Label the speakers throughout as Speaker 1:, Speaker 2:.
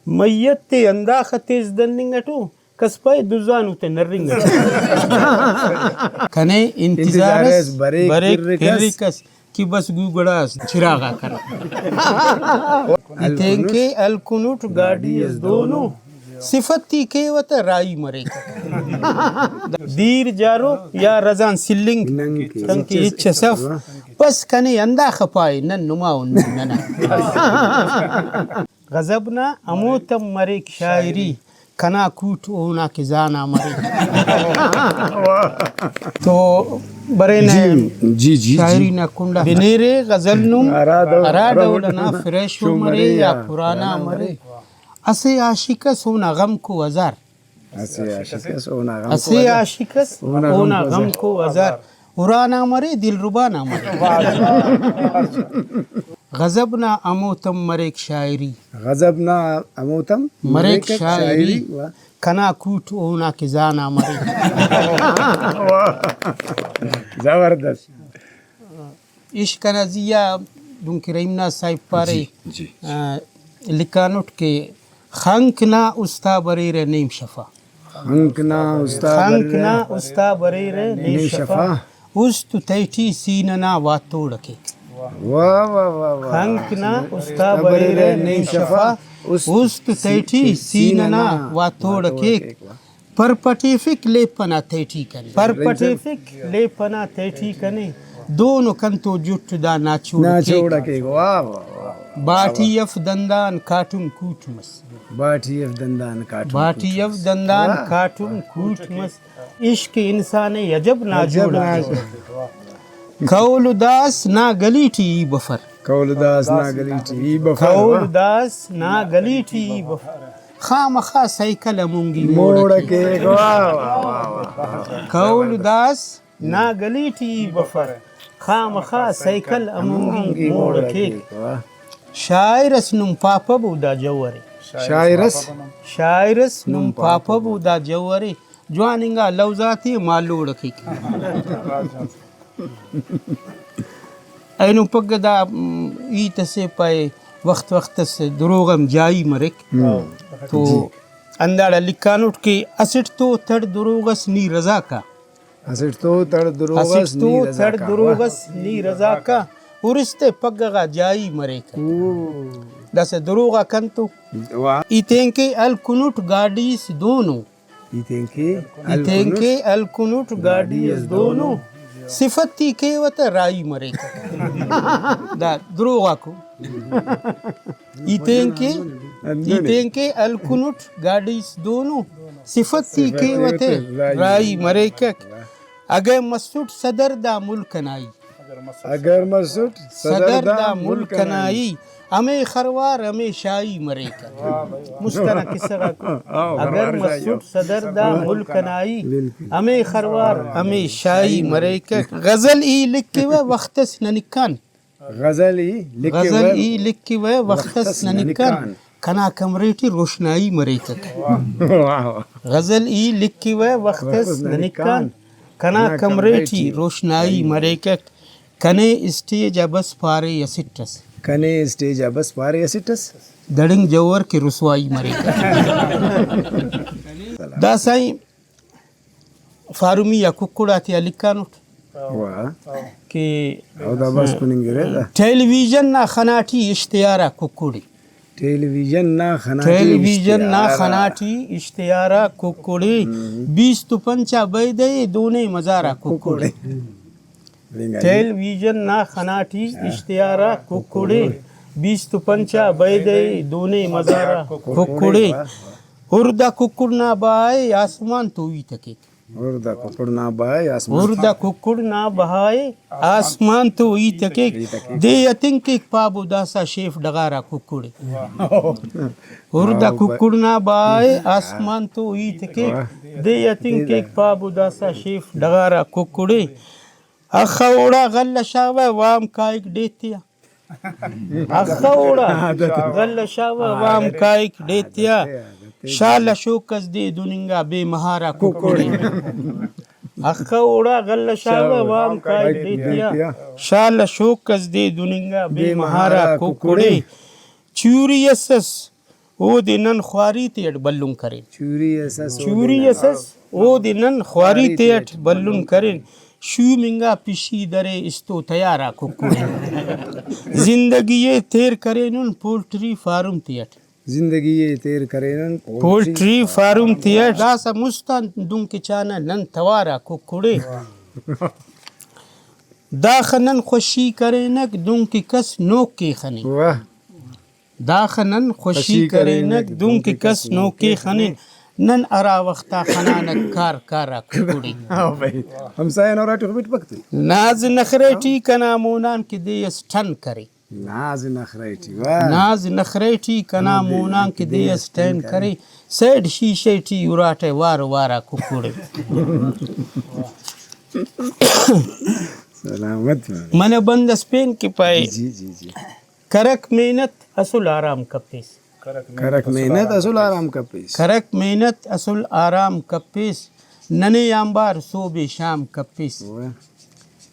Speaker 1: ميت اندا ختيز دننگتو كسباي دوزانو تنرنگ كني انتظارس بريك كريكس كي بس گوگڑاس چراغا کر تینکے الکنوٹ گاڑی از دونو صفتی کے وت رائی مرے دیر جارو یا رزان سلنگ تنکی اچ صف بس کنی اندا خپای نن نماون ننا غضبنا اموتم مریک شاعری کنا کوٹ اونا کے زانا مرے تو برین جی شاعری نہ کنڈا بنیرے غزل نم ارادولنا فریش مرے یا پرانا مرے اسے عاشق سونا غم کو ہزار اسے عاشق سونا غم کو ہزار ارانا مرے دل ربانا مرے غضبنا اموتم مریک شاعری
Speaker 2: غضبنا اموتم
Speaker 1: مریک شاعری کنا کوٹ اونا کے زانا مرے
Speaker 2: زبردست
Speaker 1: عشق نزیہ دونک رحمنا صاحب پارے لکانوٹ کے خنکنا استا بریر نیم شفا
Speaker 2: خنکنا
Speaker 1: استا بریر نیم شفا است تیٹی سیننا واتوڑکے
Speaker 2: واہ واہ واہ
Speaker 1: خنکنا استا بریر نیم شفا است تیٹی سیننا واتوڑکے پرپٹیفک لیپنا تیٹی کنے پرپٹیفک لیپنا تیٹی کنے دونوں کنتو جٹ دا
Speaker 2: ناچوڑکے واہ واہ
Speaker 1: باٹی اف دندان کاٹم کوٹ مس
Speaker 2: باٹی اف دندان
Speaker 1: کاٹم کوٹ مس عشق انسان عجب ناجوڑ کول داس نا گلیٹی بفر
Speaker 2: کول داس
Speaker 1: نا گلیٹی بفر خامخا سائیکل امونگی
Speaker 2: موڑکے
Speaker 1: کول داس نا گلیٹی بفر خامخا سائیکل امونگی موڑکے شاعرس نم پاپا بودا جوارے شاعرس نم پاپا بودا جوارے جواننگا لوزاتی مالو رکھی اینو پگدا ایت سے پائے وقت سے دروغم جائی مرک تو انداڑا لکانوٹ کے اسٹ تو تڑ دروغس نی رضا کا
Speaker 2: اسٹ تو تڑ
Speaker 1: دروغس نی رضا کا ورستے پگگا جائی مرے کا دس دروغا کنتو ایتینکے الکنوٹ گاڑیس دونوں ایتینکے الکنوٹ گاڑیس دونوں صفتی کے وط رائی مرے کا دا دروغا کو ایتینکے الکنوٹ گاڑیس دونوں صفتی کے وط رائی مرے کا اگر مسعود صدر دا ملکنائی صدر دا ملکنائی ہمیں خروار ہمیں شائی مرے کا مستنا کسا کو اگر مسعود صدر دا ملکنائی ہمیں خروار ہمیں شائی مرے کا غزل ای لکھے و وقتس ننکان وقتس ننکان کنا کمریٹی روشنائی مرے کا غزل ای لکھے و وقتس ننکان کنا کمریٹی روشنائی مرے کا کنے اسٹیج ابس پارے اسٹس دڑنگ جوور کی رسوائی مرے دا سائیں فارومی یا ککڑا تھی لکانوٹ کہ ٹیلی ویژن نا خناٹی اشتیارہ ککڑی ٹیلی ویژن نا خناٹی اشتیارہ ککڑی 20 بیدے دونے مزارہ ککڑی ٹیل ویژن نا خناٹی اشتیارہ ککڑے 20 بیدے دونے مزارہ ککڑے اردہ ککڑ نہ بہائے آسمان تو ہی تکے اردہ ککڑ نہ بہائے آسمان تو ہی تکے دے اتنک ایک پابو داسا شیف ڈغارہ ککڑے اردہ ککڑ نہ بہائے آسمان تو ہی تکے دے اتنک ایک پابو داسا شیف ڈغارہ ککڑے اخوڑا غل شاوہ وام کائک ڈیتیا غل شاوہ وام کائک ڈیتیا شال شوکس دے دننگا بے مہارا ککڑے اخوڑا غل شاوہ وام کائک ڈیتیا شال شوکس دے دننگا بے مہارا ککڑے چوریسس ओ दिनन ख्वारी तेट बल्लुम करें
Speaker 2: चूरी ऐसा
Speaker 1: चूरी असस ओ दिनन ख्वारी तेट बल्लुम करें शू मिंगा पिशी दरे इस्तो तैयारा कुकुड़े जिंदगी ये तेर करे नुन पोल्ट्री फार्म तेट
Speaker 2: जिंदगी ये तेर करे न
Speaker 1: पोल्ट्री फार्म तेट दासा मुस्तान दुम के चाना नन तवारा कुकुड़े दाखनन खुशी करे नक दुम की कस नोक के खनी
Speaker 2: वाह
Speaker 1: दाखनन खुशी करे नक दुम की कस नोक के खनी नन अरा वक्ता खनानक कार कारा कुकुड़ी
Speaker 2: हाँ भाई हम सायन और आटो बिट पकते
Speaker 1: नाज नखरेटी कना मोनान की देयस ठन करे
Speaker 2: नाज नखरेटी वाह
Speaker 1: नाज नखरेटी कना मोनान की देयस ठन करे सेड शीशेटी उराटे वार वारा कुकुड़े
Speaker 2: सलामत
Speaker 1: मन बंद स्पेन के पाए
Speaker 2: जी जी जी
Speaker 1: करक मेहनत असल आराम कपेस
Speaker 2: करक मेहनत असल आराम का पेश
Speaker 1: करक मेहनत असल आराम कपेस नने अंबार सोबे शाम कपेस
Speaker 2: वाह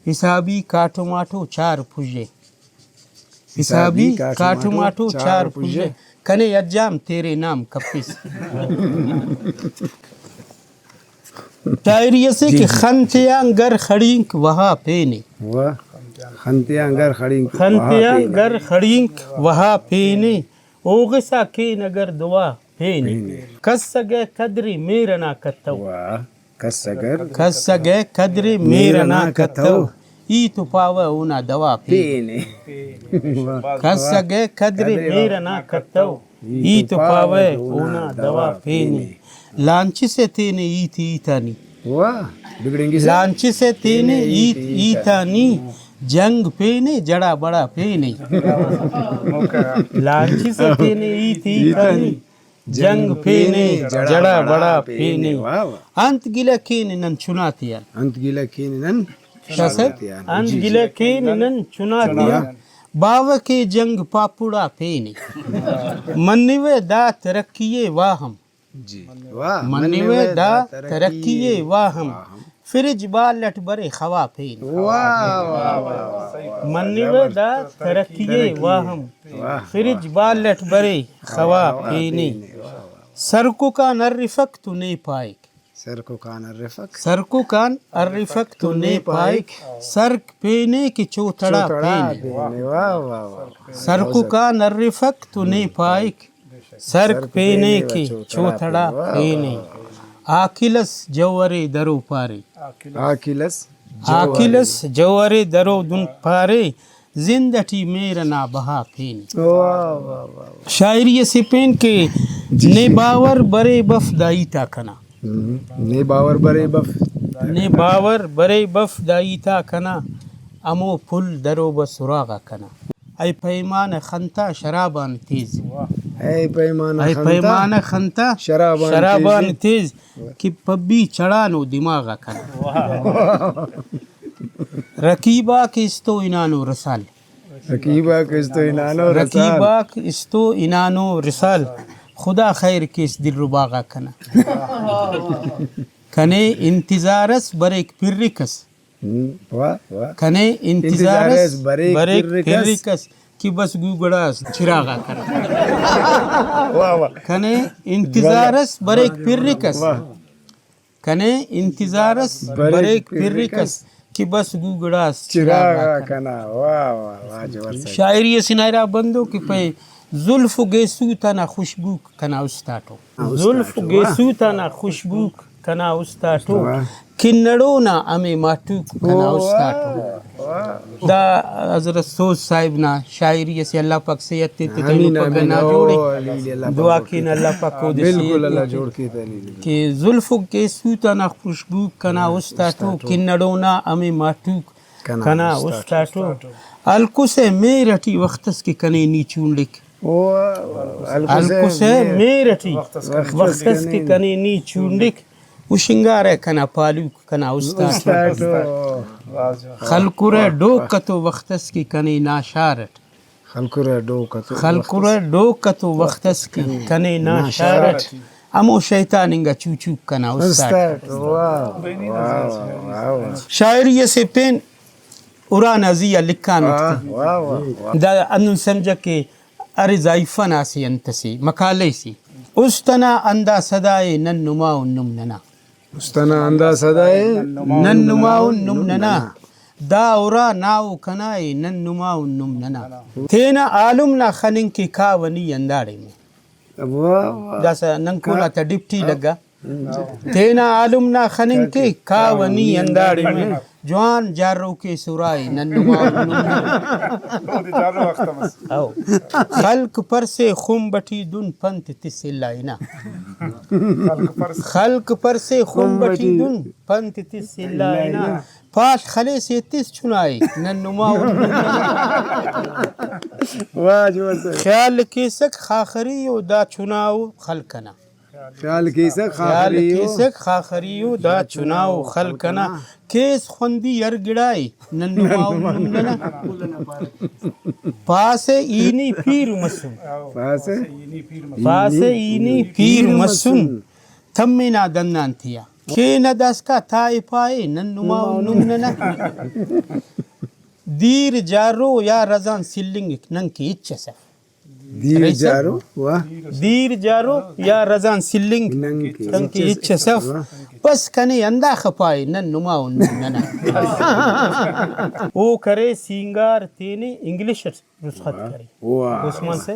Speaker 1: हिसाबी काठो माठो चार फुजे हिसाबी काठो माठो चार फुजे कने अज्जाम तेरे नाम कपेस टायरिया से कि खंतिया गर खड़ींक वहा पेने
Speaker 2: वाह खंतिया अंगर खड़ी
Speaker 1: खंतिया गर खड़ींक वहा पेने ओगसा के नगर दुआ पेने कस सगे कदरी मेरा ना कत्तो
Speaker 2: वाह कसगर
Speaker 1: कस सगे कदरी मेरा ना कत्तो ई तो पावा उना दवा पेने
Speaker 2: वाह
Speaker 1: कस सगे कदरी मेरा ना कत्तो ई तो पावा उना दवा पेने लांची से तेने ई थी तानी
Speaker 2: वाह बिगड़ेंगी
Speaker 1: लांची से तेने ई तानी जंग पेने जड़ा बड़ा पेने लांची से तेने ई थी तानी जंग पेने जड़ा बड़ा पेने
Speaker 2: वाह वाह
Speaker 1: अंत गिला केन नन चुनातिया
Speaker 2: अंत गिला कीनन
Speaker 1: अंत गिला केन नन चुनातिया बाव के जंग पापुड़ा पेने मन्निवे दा तरक्किये वाहम
Speaker 2: जी वाह
Speaker 1: मन्निवे दा तरक्किये वाहम फ्रिज बालट बरे खवा पेन
Speaker 2: वाह वाह वाह
Speaker 1: मन्निवे दा तरक्किये वाहम फ्रिज बालट बरे खवा पेने सरको का नर्रिफक तू ने पाइक
Speaker 2: सर को कान रफक
Speaker 1: सरको कान अर्रिफक तू ने पाइक सर्क पेने की चौथड़ा पेने
Speaker 2: वाह वाह वाह
Speaker 1: सरको कान अर्रिफक तू ने पाइक सर्क पेने की चौथड़ा पेने आकिलस जवरे दरो पारे आकिलस जवरे दरो दुन पारे जिंदगी मेरा ना बहा पेने
Speaker 2: वाह वाह वाह
Speaker 1: शायरी से पेन के ने बावर बरे बफ दाई ताकना
Speaker 2: ने बावर बरे बफ
Speaker 1: ने बावर बरे बफ दाई ताकना अमो फुल दरो बसुरागा कना आई पैमान खंता शराबान तेज
Speaker 2: ऐ
Speaker 1: पैमान खंता शराबान तेज कि पब्बी चढ़ानो दिमागा कना रकीबा के इस्तो इनानो रसाल
Speaker 2: रकीबा के
Speaker 1: इस्तो इनानो रसाल खुदा खैर के इस दिल रुबागा कना कने इंतजारस बरेक फिर्रिकस
Speaker 2: वाह वाह
Speaker 1: कने इंतजारस बरेक फिर्रिकस कि बस गुगड़ास चिरागा कना
Speaker 2: वाह वाह
Speaker 1: कने इंतजारस बरेक फिर्रिकस कने इंतजारस बरेक फिर्रिकस कि बस गुगड़ास
Speaker 2: चिरागा कना वाह वाह वाह जबरदस्त
Speaker 1: शायरी सिनारा बंदो कि पे जुल्फ गेसू तना खुशबू कना उस्ताटो जुल्फ गेसू तना खुशबू कना उस्ताटो किन्नड़ो ना अमे माटू कना उस्ताटो दा हजरत सोज साहिब ना शायरी से अल्लाह पाक से यत्ते तनी पगना जोड़े दुआ की अल्लाह पाक को दे
Speaker 2: बिल्कुल अल्लाह जोड़ के दलील
Speaker 1: कि जुल्फ गेसू तना खुशबू कना उस्ताटो किन्नड़ो ना अमे माटू कना उस्ताटो अलकु से मेरठी वक्तस की कने नीचून लिख अलकु से मेरठी वक्तस की कने नीचून लिख उशिंगारे कना पालू कना उस्ताटो खलकुरे डोकतो वक्तस की कने नाशारट खलकुरे डोकतो वक्तस की कने नाशारट अमो शैतानिंगा चूचू कना उस्ताटो शायरी से पेन उरा नजिया लिखा दा अनु समझ के अरे जाइफना से अंतसी मकाले सी उस्तना अंदा सदाए नन्नुमा उन्नुमनना
Speaker 2: उस्तना अंदा सदाए
Speaker 1: नन्नुमा उन्नुमनना दाउरा नाउ कनाए नन्नुमा उन्नुमनना तेना आलुमना खनिन की कावनी अंदाड़े में
Speaker 2: वाह वाह
Speaker 1: जैसा नंकुला ta डिप्टी लगा तेना आलुमना खनिन की कावनी अंदाड़े में जवान जारो के सुराई नन्नुमा आओ खल्क पर से खुम बटी दुन पंत तिसिल्लाइना खल्क पर से खुम बटी दुन पंत तिसिल्लाइना पास खले से तिस चुनाई नन्नुमा
Speaker 2: वाह जोर से
Speaker 1: ख्याल के सक खाखरी दा चुनाव खलकना
Speaker 2: ख्याल कीसा
Speaker 1: ख्याल
Speaker 2: खाखरी
Speaker 1: के सक खाखरी दा चुनाव खलकना केस खुंदी यरगिड़ाई नन्नुमा उन्नुमनना पासे इनी पीर मसुन पासे इनी पीर मसुन थम्मिना दन्नान थिया के न दस का थाई पाए नन्नुमा उन्नुमनना दीर जारो या रजान सिल्लिंग नंग की इच्छा से
Speaker 2: दीर जारो वाह
Speaker 1: दीर जारो या रजान सिल्लिंग नंग की इच्छा से बस कने अंदा खपाए नन्नुमा उन्नुमनना ओ करे सिंगार तेने इंग्लिश रुस्खत करे
Speaker 2: वाह
Speaker 1: उस्मान से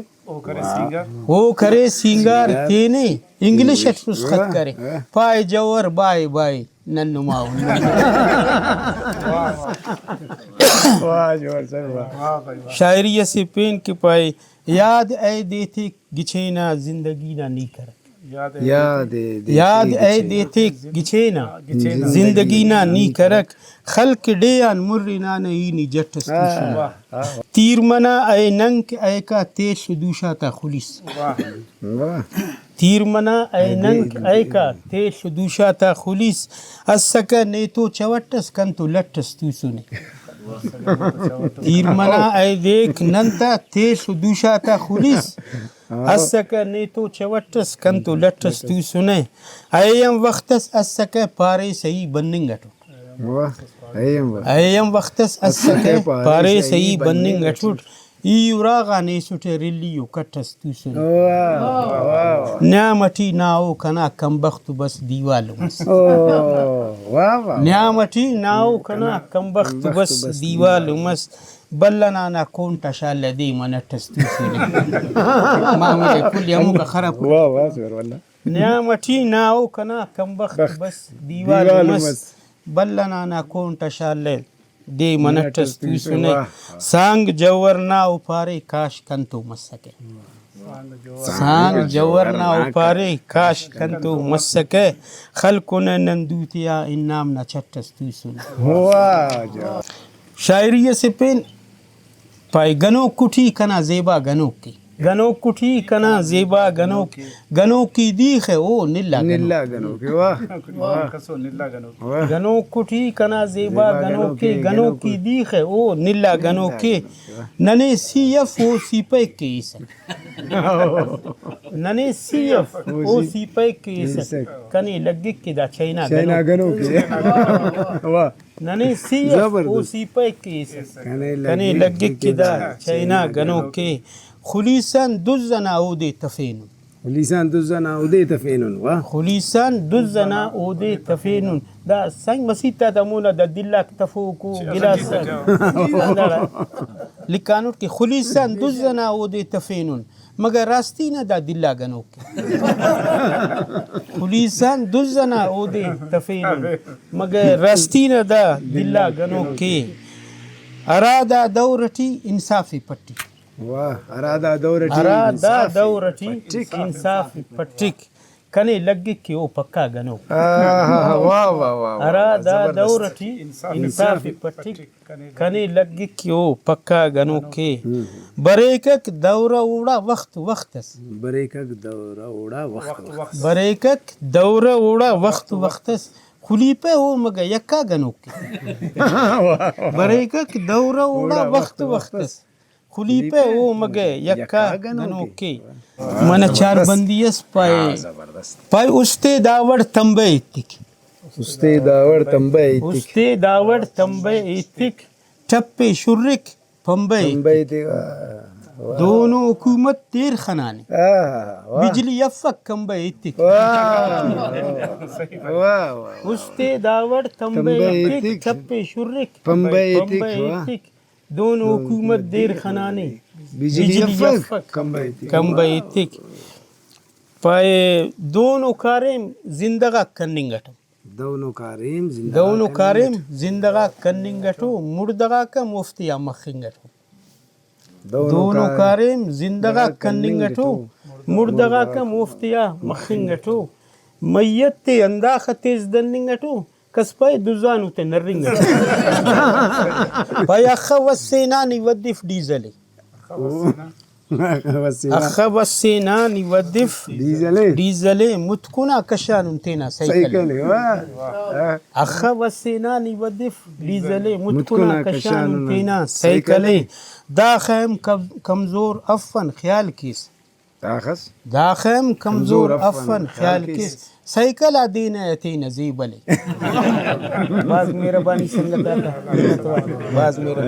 Speaker 1: वो करे सिंगार तेने इंग्लिश रुस्खत करे पाए जवर बाय बाय नन्नुमा
Speaker 2: वाह जोर से वाह
Speaker 1: शायरी से पेन के पाए याद ऐ देते गिछेना जिंदगी ना नी कर याद ऐ देते गिछेना जिंदगी ना नी करक खल्क डेयान मुर्रिना नहीं नी जट्टस तीर मना ऐ नंक ऐ का तेज दूशा ता खुलिस
Speaker 2: वाह
Speaker 1: तीर मना ऐ नंक ऐ का तेज दूशा ता खुलिस अस्सका ने तो चवट्टस कंतु लट्टस तू सुने तीर मना ऐ देख नंता तेज दूशा ता खुलिस अस्सका ने तो चवट्टस कंतु लट्टस तू सुने अयम वक्तस अस्सका पारे सही बन्निंगटो
Speaker 2: वाह
Speaker 1: अयम वक्तस अस्सका पारे सही बन्निंगटो ईरागा ने सुटे रिलियो कट्टस तू सुने
Speaker 2: वाह
Speaker 1: न्यामटी नाओ कना कम बख्त बस दीवाल मस
Speaker 2: वाह वाह
Speaker 1: न्यामटी नाओ कना कम बख्त बस दीवाल मस बल्लना ना कौन तशाल दी मनटस तू सुने मामले कुल यमु का खराब
Speaker 2: वाह वाह जोर वाला
Speaker 1: न्यामटी नाओ कना कम बख्त बस दीवाल मस बल्लना ना कौन तशाल दे मनटस तू सुने सांग जवर ना उपारे काश कंतु मसके सांग जवर ना उपारे काश कंतु मसके खलकुन नंदूतिया इनाम ना चट्टस तू सुने
Speaker 2: वाह जोर
Speaker 1: शायरी से पेन पाए गनो कुठी कना जेबा गनो की गनो कुठी कना जेबा गनो की दीख है ओ निल्ला
Speaker 2: गनो के वाह
Speaker 1: गनो कुठी कना जेबा गनो की दीख है ओ निल्ला गनो के नने सीएफ ओ सीपे के इस नने सीएफ ओ सीपे के इस कनी लग्गे के दा चाइना
Speaker 2: गनो के वाह
Speaker 1: नने सीएफ ओ सीपे के इस कनी लग्गे के दा चाइना गनो के खुलीसान दुज़ना ओदे तफेन
Speaker 2: खुलीसान दुज़ना ओदे तफेन वाह
Speaker 1: खुलीसान दुज़ना ओदे तफेन दा संग मसीता दमुना दा दिल्ला तफुको गिलास लिकानुट के खुलीसान दुज़ना ओदे तफेन मगर रास्ती ना दा दिल्ला गनो के खुलीसान दुज़ना ओदे तफेन मगर रास्ती ना दा दिल्ला गनो के अरादा दौरटी इंसाफी पट्टी
Speaker 2: वाह अरादा दौरटी
Speaker 1: इंसाफ पट्टिक कने लग्गे के ओ पक्का गनो
Speaker 2: वाह वाह वाह
Speaker 1: अरादा दौरटी इंसाफ पट्टिक कने लग्गे के ओ पक्का गनो के बरेकक दौरा उड़ा वक्तस
Speaker 2: बरेकक
Speaker 1: दौरा उड़ा वक्तस खुली पे हो मगर यक्का गनो के बरेकक दौरा उड़ा वक्तस खुली पे ओ मगे यक्का गनो के मन चार बंदियस पाए उस्ते दावड़ तंबे इतिक टप्पे शुर्रिक पंबे दोनों हुकूमत तेर खनाने
Speaker 2: वाह
Speaker 1: बिजली यफक कंबे इतिक
Speaker 2: वाह
Speaker 1: उस्ते दावड़ तंबे इतिक छप्पे शुर्रिक
Speaker 2: पंबे इतिक, वाह।
Speaker 1: इतिक दोनों हुकूमत देर खनाने
Speaker 2: बिजली
Speaker 1: यफक कंबे इतिक पाए दोनों कारेम जिंदगा कन्निंगटो दोनों कारेम जिंदगा कन्निंगटो मुर्दगा का मुफ्तिया मखिंगटो दोनों कारेम जिंदगा कन्निंगटो मुर्दगा का मुफ्तिया मखिंगटो मय्यत ते अंदाख तेज दन्निंगटो कसपाय दुजानु ते नरिंगटो पाया खवसेनानी वदिफ डीजले अखबसेनानी वदिफ डीजले मुतकुना कशान तेना साइकिल अखबसेनानी वदिफ डीजले मुतकुना कशान तेना साइकिल दाखम कमजोर अफन ख्याल किस दाखम कमजोर अफन ख्याल किस साइकिल आदीना यती नजीबले बाज मेरा बानी संगत बाज मेरा